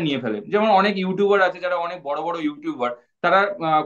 নিয়ে ফেলে। যেমন অনেক ইউটিউবার আছে যারা অনেক বড় বড় ইউটিউবার, তারা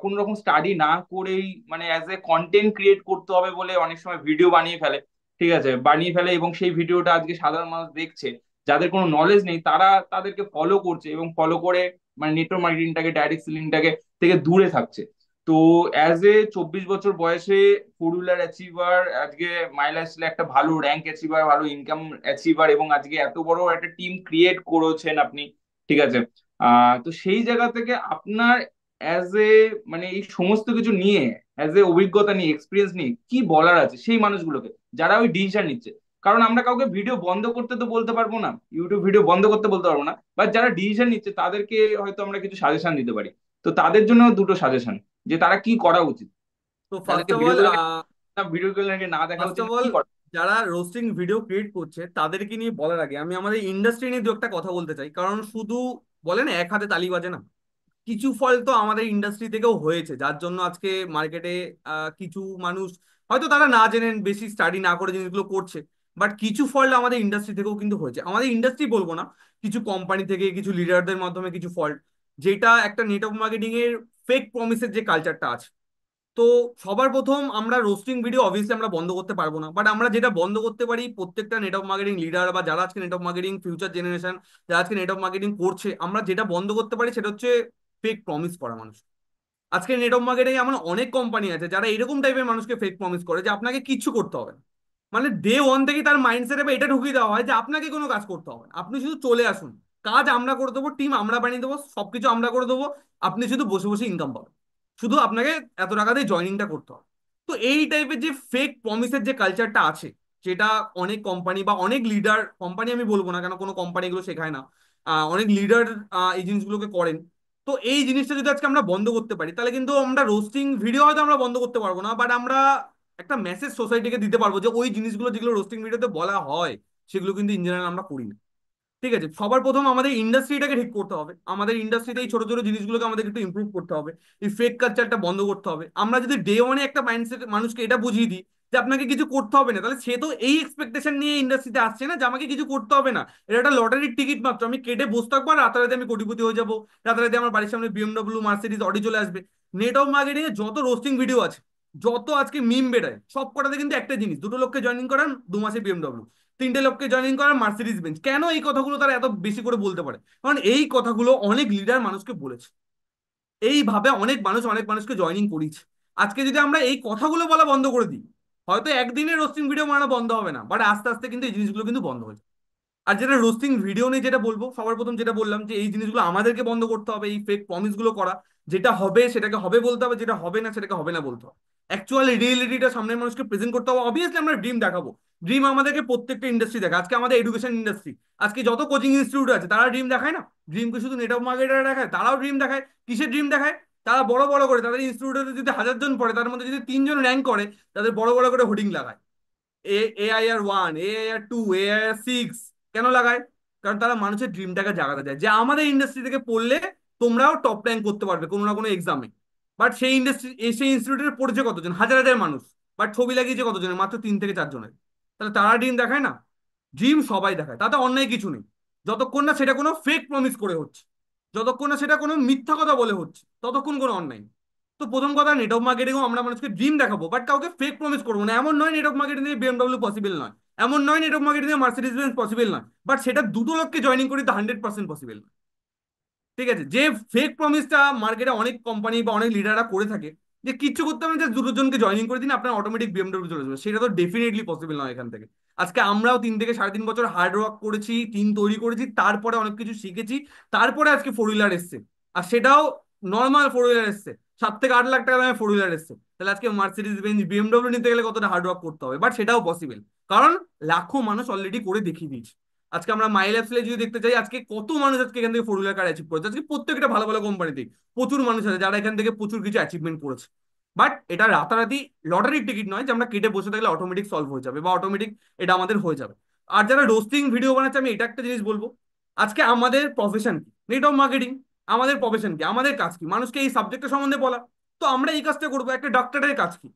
কোন রকম স্টাডি না করেই মানে অ্যাজ এ কন্টেন্ট ক্রিয়েট করতে হবে বলে অনেক সময় ভিডিও বানিয়ে ফেলে। ঠিক আছে, বানিয়ে ফেলে এবং সেই ভিডিওটা আজকে সাধারণ মানুষ দেখছে, যাদের কোনো নলেজ নেই তারা তাদেরকে ফলো করছে এবং ফলো করে মানে নেটওয়ার্ক মার্কেটিংটাকে, ডাইরেক্ট সেলিংটাকে থেকে দূরে থাকছে। তো অ্যাজ এ 24 বছর বয়সে ফোর হুইলার অ্যাচিভার, আজকে মাই লাইফস্টাইলে একটা ভালো র্যাঙ্ক অ্যাচিভার, ভালো ইনকাম অ্যাচিভার, এবং আজকে এত বড় একটা টিম ক্রিয়েট করেছেন আপনি। ঠিক আছে, তো সেই জায়গা থেকে আপনার অ্যাজ এ মানে এই সমস্ত কিছু নিয়ে, অ্যাজ এ অভিজ্ঞতা নিয়ে, এক্সপিরিয়েন্স নিয়ে কি বলার আছে সেই মানুষগুলোকে যারা ওই ডিসিশন নিচ্ছে? কারণ আমরা কাউকে ভিডিও বন্ধ করতে তো বলতে পারবো না, ইউটিউব ভিডিও বন্ধ করতে বলতে পারবো না, বাট যারা ডিসিশন নিচ্ছে তাদেরকে হয়তো আমরা কিছু সাজেশন দিতে পারি। তো তাদের জন্য দুটো সাজেশন, যে তারা কি করা উচিত, তো ফার্স্ট তাদেরকে অফ অল ভিডিওগুলোকে ভিডিওগুলোকে না দেখা ফার্স্ট উচিত অফ না, অল কি করা? যারা রোস্টিং ভিডিও ক্রিয়েট করছে তাদেরকে নিয়ে বলার আগে আমি আমাদের ইন্ডাস্ট্রি নিয়ে দু একটা কথা বলতে চাই। কারণ শুধু বলে না এক হাতে তালি বাজে না, কিছু ফল তো আমাদের ইন্ডাস্ট্রি থেকেও হয়েছে, যার জন্য আজকে মার্কেটে কিছু মানুষ হয়তো তারা না জেনে বেশি স্টাডি না করে জিনিসগুলো করছে, বাট কিছু ফল্ট আমাদের ইন্ডাস্ট্রি থেকেও কিন্তু হয়েছে। আমাদের ইন্ডাস্ট্রি বলবো না, কিছু কোম্পানি থেকে কিছু লিডারদের মাধ্যমে কিছু ফল্ট, যেটা একটা নেটওয়ার্ক মার্কেটিং এর ফেক প্রমিসের যে কালচারটা আছে। তো সবার প্রথম আমরা রোস্টিং ভিডিও অবভিয়াসলি আমরা বন্ধ করতে পারবো না, বাট আমরা যেটা বন্ধ করতে পারি, প্রত্যেকটা নেটওয়ার্ক মার্কেটিং লিডার বা যারা আজকে নেটওয়ার্ক মার্কেটিং ফিউচার জেনারেশন যারা আজকে নেটওয়ার্ক মার্কেটিং করছে, আমরা যেটা বন্ধ করতে পারি সেটা হচ্ছে ফেক প্রমিস করা মানুষ। আজকে নেটওয়ার্ক মার্কেটিং এমন অনেক কোম্পানি আছে যারা এরকম টাইপের মানুষকে ফেক প্রমিস করে যে আপনাকে কিচ্ছু করতে হবে না। মানে ডে ওয়ান থেকে তার মাইন্ডসেটে এটা ঢুকিয়ে দেওয়া হয় যে আপনাকে কোনো কাজ করতে হবে না, আপনি শুধু চলে আসুন, কাজ আমরা করে দেবো, টিম আমরা বানিয়ে দেবো, সবকিছু আমরা করে দেবো, আপনি শুধু বসে বসে ইনকাম পাবেন, শুধু আপনাকে এত টাকা দিয়ে জয়নিংটা করতে হবে। তো এই টাইপের যে ফেক প্রমিসের যে কালচারটা আছে, যেটা অনেক কোম্পানি বা অনেক লিডার, কোম্পানি আমি বলবো না কেন, কোনো কোম্পানি এগুলো শেখায় না, অনেক লিডার এই জিনিসগুলোকে করেন। তো এই জিনিসটা যদি আজকে আমরা বন্ধ করতে পারি, তাহলে কিন্তু আমরা রোস্টিং ভিডিও হয়তো আমরা বন্ধ করতে পারবো না, বাট আমরা একটা মেসেজ সোসাইটিকে দিতে পারবো যে ওই জিনিসগুলো যেগুলো রোস্টিং ভিডিওতে বলা হয় সেগুলো কিন্তু ইন জেনারেল আমরা করি না। ঠিক আছে, সবার প্রথম আমাদের ইন্ডাস্ট্রিটাকে ঠিক করতে হবে, আমাদের ইন্ডাস্ট্রিতে এই ছোট ছোট জিনিসগুলোকে আমাদের একটু ইমপ্রুভ করতে হবে, এই ফেক কালচারটা বন্ধ করতে হবে। আমরা যদি ডে ওয়ানে একটা মাইন্ডসেট মানুষকে এটা বুঝিয়ে দিই যে আপনাকে কিছু করতে হবে না, তাহলে সে তো এই এক্সপেকটেশন নিয়ে ইন্ডাস্ট্রিতে আসছে না যে আমাকে কিছু করতে হবে না, এটা একটা লটারির টিকিট মাত্র, আমি কেটে বসে থাকবো আর রাতারাতি আমি কোটিপতি হয়ে যাবো, রাতারাতি আমার বাড়ির সামনে বিএমডব্লিউ মার্সিডিজ অডি চলে আসবে। নেটওয়ার্ক মার্কেটিং এ যত রোস্টিং ভিডিও আছে, যত আজকে মিম বেড়ায়, সব কটাতে কিন্তু একটা জিনিস, দুটো লোককে জয়েনিং করান 2 মাসে বিএমডব্লিউ, তিনটে লোককে জয়েনিং করার মার্সিডিজ বেঞ্চ। কেন এই কথাগুলো তারা এত বেশি করে বলতে পারে? কারণ এই কথাগুলো অনেক লিডার মানুষকে বলেছে, এইভাবে অনেক মানুষ অনেক মানুষকে জয়েনিং করিয়েছে। আজকে যদি আমরা এই কথাগুলো বলা বন্ধ করে দিই, হয়তো একদিনে রোস্টিং ভিডিও বানানো বন্ধ হবে না, বাট আস্তে আস্তে কিন্তু এই জিনিসগুলো কিন্তু বন্ধ হয়ে যাবে। আর যেটা রোস্টিং ভিডিও নিয়ে যেটা বলবো, সবার প্রথম যেটা বললাম যে এই জিনিসগুলো আমাদেরকে বন্ধ করতে হবে, এই ফেক প্রমিস গুলো করা, যেটা হবে সেটাকে হবে বলতে হবে, যেটা হবে না সেটাকে হবে না বলতে হবে। অ্যাকচুয়ালি রিয়েলিটিটা সামনের মানুষকে প্রেজেন্ট করতে হবে। অবভিয়াসলি আমরা ড্রিম দেখাবো, ড্রিম আমাদেরকে প্রত্যেকটা ইন্ডাস্ট্রি দেখায়, আজকে আমাদের এডুকেশন ইন্ডাস্ট্রি, আজকে যত কোচিং ইনস্টিটিউট আছে তারা ড্রিম দেখায় না? ড্রিমকে শুধু নেটওয়ার্ক মার্কেটার দেখায়? তারাও ড্রিম দেখায়। কিসের ড্রিম দেখায়? তারা বড় বড় করে তাদের ইনস্টিটিউটে যদি 1000 জন পড়ে তার মধ্যে যদি 3 জন র্যাঙ্ক করে, তাদের বড় বড় করে হোর্ডিং লাগায়, এআইআর 1, এআইআর 2, এআইআর 6। কেন লাগায়? কারণ তারা মানুষের ড্রিমটাকে জাগাতে চায় যে আমাদের ইন্ডাস্ট্রি থেকে পড়লে তোমরাও টপ র্যাঙ্ক করতে পারবে কোনো না কোনো এক্সামে। বাট সেই ইন্ডাস্ট্রি, সেই ইনস্টিটিউটে পড়েছে কতজন? হাজার হাজার মানুষ, বাট ছবি লাগিয়েছে কতজনের? মাত্র 3 থেকে 4 জনের। তাহলে তারা ড্রিম দেখায় না? ড্রিম সবাই দেখায়, তাতে অন্যায় কিছু নেই, যতক্ষণ না সেটা কোনো ফেক প্রমিস করে হচ্ছে, যতক্ষণ না সেটা কোনো মিথ্যা কথা বলে হচ্ছে, ততক্ষণ কোনো অন্যায় নেই। তো প্রথম কথা, নেটওয়ার্ক মার্কেটিংও আমরা মানুষকে ড্রিম দেখাবো, বাট কাউকে ফেক প্রমিস করবো না। এমন নয় নেটওয়ার্ক মার্কেটিং দিয়ে বিএমডব্লিউ পসিবল নয়, এমন নয় নেটওয়ার্ক মার্কেটিং দিয়ে মার্সিডিজ বেঞ্চ পসিবল নয়, বাট সেটা দুটো লোককে জয়েনিং করি তো 100% পসিবল। ঠিক আছে, যে ফেক প্রমিসটা মার্কেটে অনেক কোম্পানি বা অনেক লিডাররা করে থাকে, যে কিচ্ছু করতে হবে না, যে দুটো জনকে জয়েনিং করে দিন আপনার অটোমেটিক বিএমডব্লিউ চলে যাবে, সেটা তো ডেফিনেটলি পসিবল নয় এখান থেকে। আজকে আমরাও 3 থেকে 3.5 বছর হার্ড ওয়ার্ক করেছি, টিম তৈরি করেছি, তারপরে অনেক কিছু শিখেছি, তারপরে আজকে ফোর হুইলার এসছে। আর সেটাও নর্মাল ফোর হুইলার এসছে, 7 থেকে 8 লাখ টাকা দামে ফোর হুইলার এসছে। তাহলে আজকে মার্সিডিজ বেঞ্চ বিএমডব্লিউ নিতে গেলে কতটা হার্ড ওয়ার্ক করতে হবে, বাট সেটাও পসিবল, কারণ লাখো মানুষ অলরেডি করে দেখিয়ে দিয়েছে। আজকে আমরা মাইল অ্যাপসে যদি দেখতে চাই, আজকে কত মানুষ আজকে এখান থেকে ফোর হুইলার কার অ্যাচিভ করেছে, আজকে প্রত্যেকটা ভালো ভালো কোম্পানিতে প্রচুর মানুষ আছে যারা এখান থেকে প্রচুর কিছু অ্যাচিভমেন্ট করেছে। বাট এটা রাতারাতি লটারির টিকিট নয় যে আমরা কেটে বসে থাকলে অটোমেটিক সলভ হয়ে যাবে বা অটোমেটিক এটা আমাদের হয়ে যাবে। আর যারা রোস্টিং ভিডিও বানাচ্ছে, আমি এটা একটা জিনিস বলবো, আজকে আমাদের প্রফেশন কি? Network marketing. আমাদের প্রফেশন কি, আমাদের কাজ কি? মানুষকে এই সাবজেক্টের সম্বন্ধে বলা। তো আমরা এই কাজটা করবো। একটা ডক্টরের কাজ কি?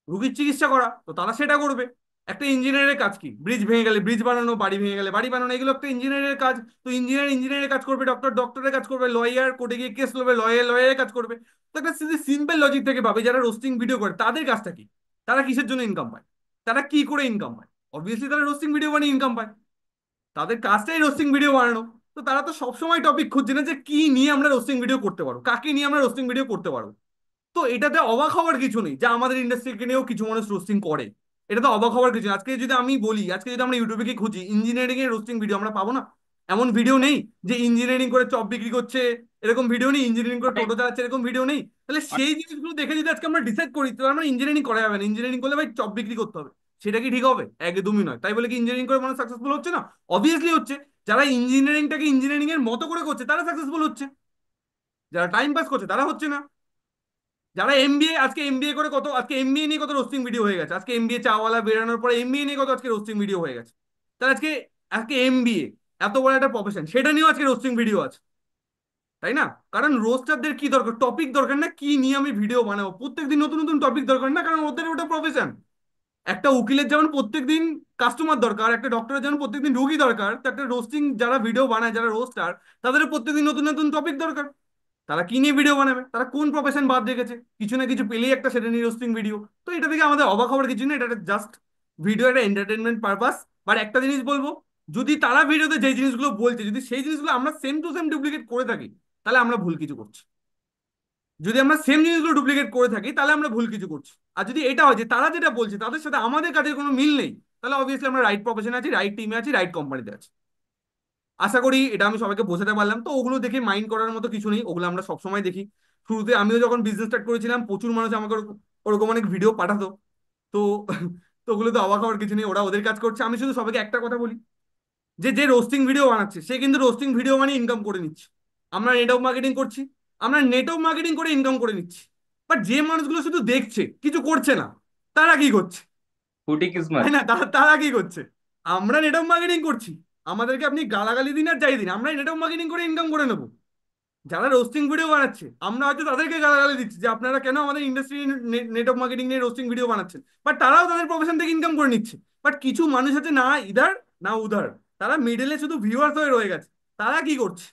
রুগীর চিকিৎসা করা, তো তারা সেটা করবে। একটা ইঞ্জিনিয়ারের কাজ কি? ব্রিজ ভেঙে গেলে ব্রিজ বানানো, বাড়ি ভেঙে গেলে বাড়ি বানানো, এগুলো একটা ইঞ্জিনিয়ারের কাজ। তো ইঞ্জিনিয়ারের কাজ করবে, ডক্টর ডক্টরের কাজ করবে, লয়ার কোর্টে গিয়ে কেস লড়বে, লয়ারের কাজ করবে। তো একটা সিম্পল লজিক থেকে ভাবে, যারা রোস্টিং ভিডিও করে তাদের কাজটা কি? তারা কিসের জন্য ইনকাম পায়? তারা কি করে ইনকাম পায়? অবভিয়াসলি তারা রোস্টিং ভিডিও বানিয়ে ইনকাম পায়। তাদের কাজটাই রোস্টিং ভিডিও বানানো। তো তারা তো সবসময় টপিক খুঁজছে না যে কি নিয়ে আমরা রোস্টিং ভিডিও করতে পারবো, কাকে নিয়ে আমরা রোস্টিং ভিডিও করতে পারবো। তো এটাতে অবাক হওয়ার কিছু নেই যে আমাদের ইন্ডাস্ট্রিকে নিয়েও কিছু মানুষ রোস্টিং করে। এটা তো অবাক হওয়ার কিছু নেই। আজকে যদি আমি বলি, আজকে যদি আমরা ইউটিউবে কি খুঁজি, ইঞ্জিনিয়ারিং এর রোস্টিং ভিডিও আমরা পাবো না? এমন ভিডিও নেই যে ইঞ্জিনিয়ারিং করে চপ বিক্রি করছে এরকম ভিডিও নেই, ইঞ্জিনিয়ারিং করে অনেক টোটো চালাচ্ছে এরকম ভিডিও নেই? তাহলে সেই জিনিসগুলো দেখে যদি আজকে আমরা ডিসাইড করি, তাহলে আমরা ইঞ্জিনিয়ারিং করা যাবে না, ইঞ্জিনিয়ারিং করলে ভাই চপ বিক্রি করতে হবে, সেটা কি ঠিক হবে? একদমই নয়। তাই বলে কি ইঞ্জিনিয়ারিং করে মানুষ সাকসেসফুল হচ্ছে না? অবভিয়াসলি হচ্ছে। যারা ইঞ্জিনিয়ারিংটাকে ইঞ্জিনিয়ারিং এর মতো করে করছে তারা সাকসেসফুল হচ্ছে, যারা টাইম পাস করছে তারা হচ্ছে না। যারা এমবিএ, আজকে এমবিএ করে কত, আজকে এমবিএ নিয়ে কত রোস্টিং ভিডিও হয়ে গেছে, আজকে এমবিএ চাওয়ালা বেরানোর পরে এমবিএ নিয়ে কত আজকে রোস্টিং ভিডিও হয়ে গেছে। তাহলে আজকে আজকে এমবিএ এত বড় একটা প্রফেশন, সেটা নিয়েও আজকে রোস্টিং ভিডিও আছে, তাই না? কারণ রোস্টারদের কি দরকার? টপিক দরকার না, কি নিয়ে আমি ভিডিও বানাবো, প্রত্যেকদিন নতুন নতুন টপিক দরকার না, কারণ ওদের ওটা প্রফেশন। একটা উকিলের যেমন প্রত্যেকদিন কাস্টমার দরকার, একটা ডক্টরের যেমন প্রত্যেকদিন রুগী দরকার, তো একটা রোস্টিং যারা ভিডিও বানায়, যারা রোস্টার, তাদের প্রত্যেকদিন নতুন নতুন টপিক দরকার। তারা কি নিয়ে ভিডিও বানাবে? তারা কোন প্রফেশন বাদ রেখেছে? কিছু না কিছু পেলেই একটা সেটা নিয়ে রোস্টিং ভিডিও। তো এটা থেকে আমাদের অবাক হওয়ার কিছু নেই, এটা জাস্ট ভিডিও, একটা এন্টারটেনমেন্ট পারপাস। বাট একটা জিনিস বলবো, যদি তারা ভিডিওতে যে জিনিসগুলো বলছে, যদি সেই জিনিসগুলো আমরা সেম টু সেম ডুপ্লিকেট করে থাকি, তাহলে আমরা ভুল কিছু করছি। যদি আমরা সেম জিনিসগুলো ডুপ্লিকেট করে থাকি, তাহলে আমরা ভুল কিছু করছি। আর যদি এটা হয় যে তারা যেটা বলছে তাদের সাথে আমাদের কাজের কোনো মিল নেই, তাহলে অবভিয়াসলি আমরা রাইট প্রফেশনে আছি, রাইট টিমে আছি, রাইট কোম্পানিতে আছি। আশা করি এটা আমি সবাইকে বোঝাতে পারলাম। তো ওগুলো দেখে মাইন্ড করার মতো কিছু নেই, ওগুলো আমরা সবসময় দেখি। শুরুতে আমিও যখন বিজনেস স্টার্ট করেছিলাম, প্রচুর মানুষ আমাকে ওরকম অনেক ভিডিও পাঠাতো। তো তো ওগুলো তো অবাক হওয়ার কিছু নেই, ওরা ওদের কাজ করছে। আমি শুধু সবাইকে একটা কথা বলি, যে যে রোস্টিং ভিডিও বানাচ্ছে সে কিন্তু রোস্টিং ভিডিও বানিয়ে ইনকাম করে নিচ্ছে। আমরা নেটওয়ার্ক মার্কেটিং করছি, আমরা নেটওয়ার্ক মার্কেটিং করে ইনকাম করে নিচ্ছি। বাট যে মানুষগুলো শুধু দেখছে, কিছু করছে না, তারা কি করছে? ফুটি কিসমত। তাই না? তারা তারা কি করছে? আমরা নেটওয়ার্ক মার্কেটিং করছি, আমাদেরকে আপনি গালাগালি দিন আর যাই দিন, আমরা নেটওয়ার্ক মার্কেটিং করে ইনকাম করে নেবো। যারা রোস্টিং ভিডিও বানাচ্ছে, আমরা হয়তো তাদেরকে গালাগালি দিচ্ছি যে আপনারা কেন আমাদের ইন্ডাস্ট্রি নেটওয়ার্ক মার্কেটিং নিয়ে রোস্টিং ভিডিও বানাচ্ছেন, বাট তারাও তাদের প্রফেশন থেকে ইনকাম করে নিচ্ছে। বাট কিছু মানুষ আছে না ইধার না উধার, তারা মিডলে শুধু ভিউয়ার্স হয়ে রয়ে গেছে। তারা কি করছে?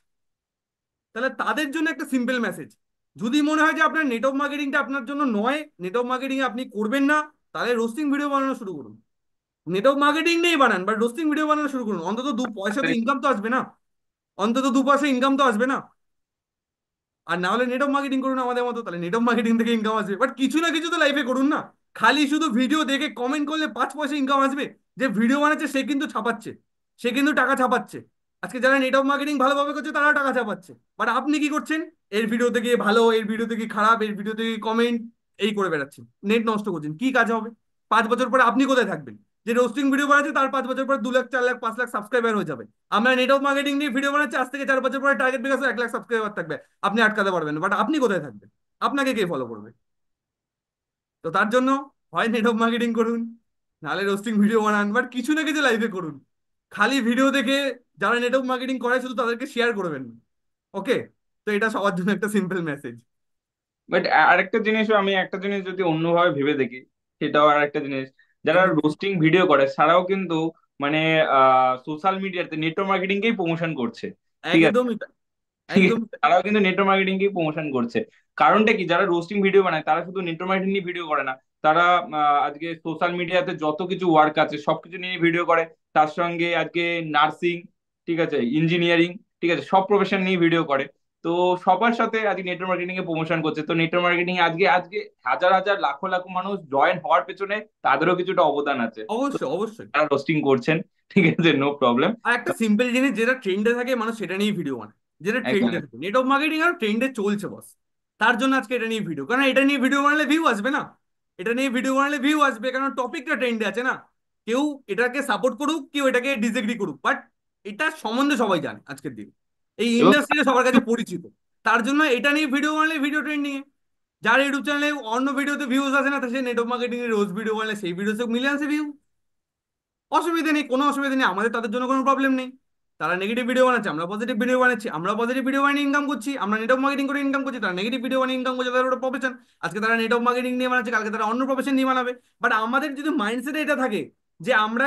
তাহলে তাদের জন্য একটা সিম্পল মেসেজ, যদি মনে হয় যে আপনার নেটওয়ার্ক মার্কেটিংটা আপনার জন্য নয়, নেটওয়ার্ক মার্কেটিং আপনি করবেন না, তাহলে রোস্টিং ভিডিও বানানো শুরু করুন। নেটওয়ার্ক মার্কেটিং নেই বানান, বাট রোস্টিং ভিডিও বানানো শুরু করুন। অন্তত দু পয়সা তো ইনকাম তো আসবে না, অন্তত দু পয়সা ইনকাম তো আসবে না। আর না হলে নেটওয়ার্ক মার্কেটিং করুন আমাদের মতো, তাহলে নেটওয়ার্ক মার্কেটিং থেকে ইনকাম আসবে। বাট কিছু না কিছু তো লাইফে করুন না। খালি শুধু ভিডিও দেখে কমেন্ট করলে 5 পয়সা ইনকাম আসবে? যে ভিডিও বানাচ্ছে সে কিন্তু ছাপাচ্ছে, সে কিন্তু টাকা ছাপাচ্ছে। আজকে যারা নেটওয়ার্ক মার্কেটিং ভালোভাবে করছে তারাও টাকা ছাপাচ্ছে। বাট আপনি কি করছেন? এর ভিডিওতে গিয়ে ভালো, এর ভিডিওতে গিয়ে খারাপ, এর ভিডিওতে গিয়ে কমেন্ট, এই করে বেড়াচ্ছেন, নেট নষ্ট করছেন। কি কাজ হবে? 5 বছর পরে আপনি কোথায় থাকবেন? যে রোস্টিং ভিডিও বানাচ্ছে তার 5 বছর পরে 2 লাখ, 4 লাখ, 5 লাখ সাবস্ক্রাইবার হয়ে যাবে। আমরা নেটওয়ার্ক মার্কেটিং নিয়ে ভিডিও বানাচ্ছি, আজ থেকে 4 বছর পরে টার্গেট বিকাশ 1 লাখ সাবস্ক্রাইবার থাকবে। আপনি আটকাতে পারবেন না, বাট আপনি কোথায় থাকবেন? আপনাকে কে ফলো করবে? তো তার জন্য হয় নেটওয়ার্ক মার্কেটিং করুন, নাহলে রোস্টিং ভিডিও বানান, বাট কিছু না কিছু লাইভে করুন। খালি ভিডিও দেখে যারা নেটওয়ার্ক মার্কেটিং করে শুধু তাদেরকে শেয়ার করবেন। ওকে? তো এটা সবার জন্য একটা সিম্পল মেসেজ। বাট আরেকটা জিনিসও, আমি একটা জিনিস যদি অন্যভাবে ভেবে দেখি, সেটাও আর একটা জিনিস, যারা একদম, রোস্টিং ভিডিও করে তারাও কিন্তু মানে সোশ্যাল মিডিয়াতে নেটওয়ার্ক মার্কেটিং কেই প্রমোশন করছে। ঠিক আছে, একদমই তাই, ঠিক আছে, একদমই তাই। তারাও কিন্তু নেটওয়ার্ক মার্কেটিং কেই প্রমোশন করছে। কারণটা কি, যারা রোস্টিং ভিডিও বানায় তারা শুধু নেটওয়ার্ক মার্কেটিং নিয়ে ভিডিও করে না, তারা আজকে সোশ্যাল মিডিয়াতে যত কিছু ওয়ার্ক আছে সবকিছু নিয়ে ভিডিও করে। তার সঙ্গে আজকে নার্সিং, ঠিক আছে, ইঞ্জিনিয়ারিং, ঠিক আছে, সব প্রফেশন নিয়ে ভিডিও করে। তো সবার সাথে আজকে নেটওয়ার্ক মার্কেটিং এ প্রমোশন করছে। তো নেটওয়ার্ক মার্কেটিং আজকে আজকে হাজার হাজার লাখো লাখো মানুষ জয়েন হওয়ার পেছনে তাদেরও কিছুটা অবদান আছে। তো অবশ্যই, অবশ্যই। তারা রোস্টিং করছেন, ঠিক আছে, নো প্রবলেম। আর একটা সিম্পল জিনিস, যেটা ট্রেন্ডে থাকে মানুষ সেটা নিয়ে ভিডিও বানায়, যেটা একদম ট্রেন্ডে থাকে, নেটওয়ার্ক মার্কেটিং আর ট্রেন্ডে চলছে বস। তার জন্য আজকে এটা নিয়ে ভিডিও, কারণ এটা নিয়ে ভিডিও বানালে ভিউ আসবে না। এটা নিয়ে ভিডিও বানালে ভিউ আসবে কারণ টপিকটা ট্রেন্ডে আছে না। কেউ এটাকে সাপোর্ট করুক, কেউ এটাকে ডিসএগ্রি করুক, বাট এটা সম্বন্ধে সবাই জানে আজকের দিনে, এই এবং ইন্ডাস্ট্রিতে সবার কাছে পরিচিত। তার জন্য এটা নিয়ে ভিডিও বানালে ভিডিও ট্রেন্ডিং এ। যার ইউটিউব চ্যানেলে অন্য ভিডিওতে ভিউজ আসে না, তা সে নেটওয়ার্ক মার্কেটিং এর রোজ ভিডিও বানালে সেই ভিডিওতে মিলিয়ন্সে ভিউ। অসুবিধা নেই, কোনো অসুবিধা নেই, আমাদের তাদের জন্য কোনো প্রবলেম নেই। তারা নেগেটিভ ভিডিও বানাচ্ছে, আমরা পজিটিভ ভিডিও বানাচ্ছি, আমরা পজিটিভ ভিডিও বানিয়ে ইনকাম করছি, আমরা নেটওয়ার্ক মার্কেটিং করে ইনকাম করছি, তারা নেগেটিভ ভিডিও বানিয়ে ইনকাম করছে, তাদের ওটা প্রফেশন। আজকে তারা নেটওয়ার্ক মার্কেটিং নিয়ে বানাচ্ছে, কালকে তারা অন্য প্রফেশন নিয়ে বানাবে। বাট আমাদের যদি মাইন্ডসেটে এটা থাকে যে আমরা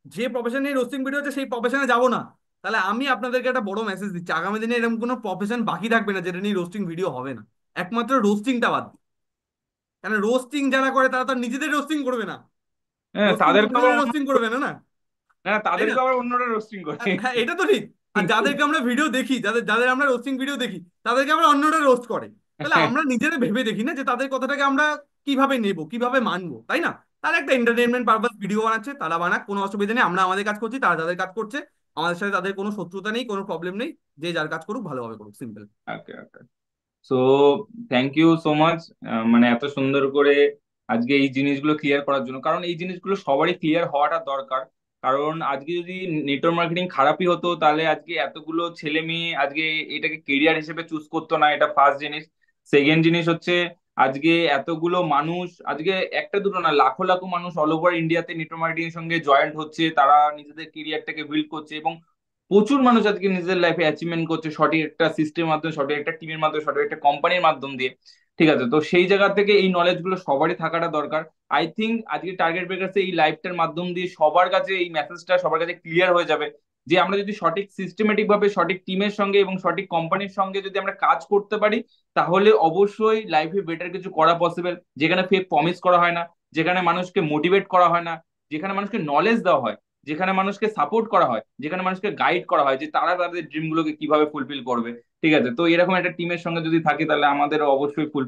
যে প্রফেশন নিয়ে রোস্টিং ভিডিও হচ্ছে সেই প্রফেশনে যাব না, তাহলে আমি আপনাদেরকে একটা বড় মেসেজ দিচ্ছি, আগামী দিনে এরকম কোনো প্রফেশন বাকি থাকবে না যেটা নিয়ে রোস্টিং ভিডিও হবে না, একমাত্র রোস্টিংটা বাদ দিয়ে। কারণ রোস্টিং যারা করে তারা তো আর নিজেদের রোস্টিং করবে না, হ্যাঁ, রোস্টিং তাদেরকে আবার কোম্পানির রোস্টিং করবে না, না? হ্যাঁ, তাই না? তাদেরকে আবার অন্যরা রোস্টিং করে। হ্যাঁ, এটা তো ঠিক। আর যাদেরকে আমরা ভিডিও দেখি, যাদের যাদের আমরা রোস্টিং ভিডিও দেখি, তাদেরকে আমরা অন্যরা রোস্ট করে। তাহলে আমরা নিজেরা ভেবে দেখি না যে তাদের কথাটাকে আমরা কিভাবে নেব, কিভাবে মানবো, তাই না? তারা একটা এন্টারটেনমেন্ট পারপাস ভিডিও বানাচ্ছে, তারা বানাক, কোনো অসুবিধা নেই। আমরা আমাদের কাজ করছি, তারা তাদের কাজ করছে। আমাদের সাথে তাদের কোনো শত্রুতা নেই, কোনো প্রবলেম নেই। যে যার কাজ করুক, ভালোভাবে করুক, simple. Okay, okay. So thank you so much, মানে এত সুন্দর করে আজকে এই জিনিসগুলো ক্লিয়ার করার জন্য, কারণ এই জিনিসগুলো সবারই ক্লিয়ার হওয়াটা দরকার। কারণ আজকে যদি নেটওয়ার্ক মার্কেটিং খারাপই হতো তাহলে আজকে এতগুলো ছেলে মেয়ে আজকে এটাকে কেরিয়ার হিসেবে চুজ করতো না, এটা ফার্স্ট জিনিস। সেকেন্ড জিনিস হচ্ছে আজকে এতগুলো মানুষ, আজকে একটা দুটো না, লাখো লাখো মানুষ অল ওভার ইন্ডিয়াতে নেটওয়ার্ক মার্কেটিং এর সঙ্গে জয়েন্ট হচ্ছে, তারা নিজেদের কেরিয়ারটাকে বিল্ড করছে, এবং প্রচুর মানুষ আজকে নিজের লাইফে অ্যাচিভমেন্ট করছে সঠিক একটা সিস্টেমের মাধ্যমে, সঠিক একটা টিমের মাধ্যমে, সঠিক একটা কোম্পানির মাধ্যম দিয়ে। ঠিক আছে, তো সেই জায়গা থেকে এই নলেজ গুলো সবারই থাকাটা দরকার। আই থিঙ্ক আজকে টার্গেট ব্রেকার্স এই লাইভটার মাধ্যম দিয়ে সবার কাছে এই মেসেজটা সবার কাছে ক্লিয়ার হয়ে যাবে, যে আমরা যদি সঠিক সিস্টেমেটিক ভাবে সঠিক টিমের সঙ্গে এবং সঠিক কোম্পানির সঙ্গে যদি আমরা কাজ করতে পারি, তাহলে অবশ্যই লাইফে বেটার কিছু করা পসিবল, যেখানে ফেক প্রমিস করা হয় না, যেখানে মানুষকে মোটিভেট করা হয় না, যেখানে মানুষকে নলেজ দেওয়া হয়, যেখানে মানুষকে সাপোর্ট করা হয়, যেখানে মানুষকে গাইড করা হয় যে তারা তাদের ড্রিম গুলোকে কিভাবে ফুলফিল করবে। ঠিক আছে, তো এরকম একটা টিমের সঙ্গে যদি থাকি তাহলে আমাদের অবশ্যই ফুলফিল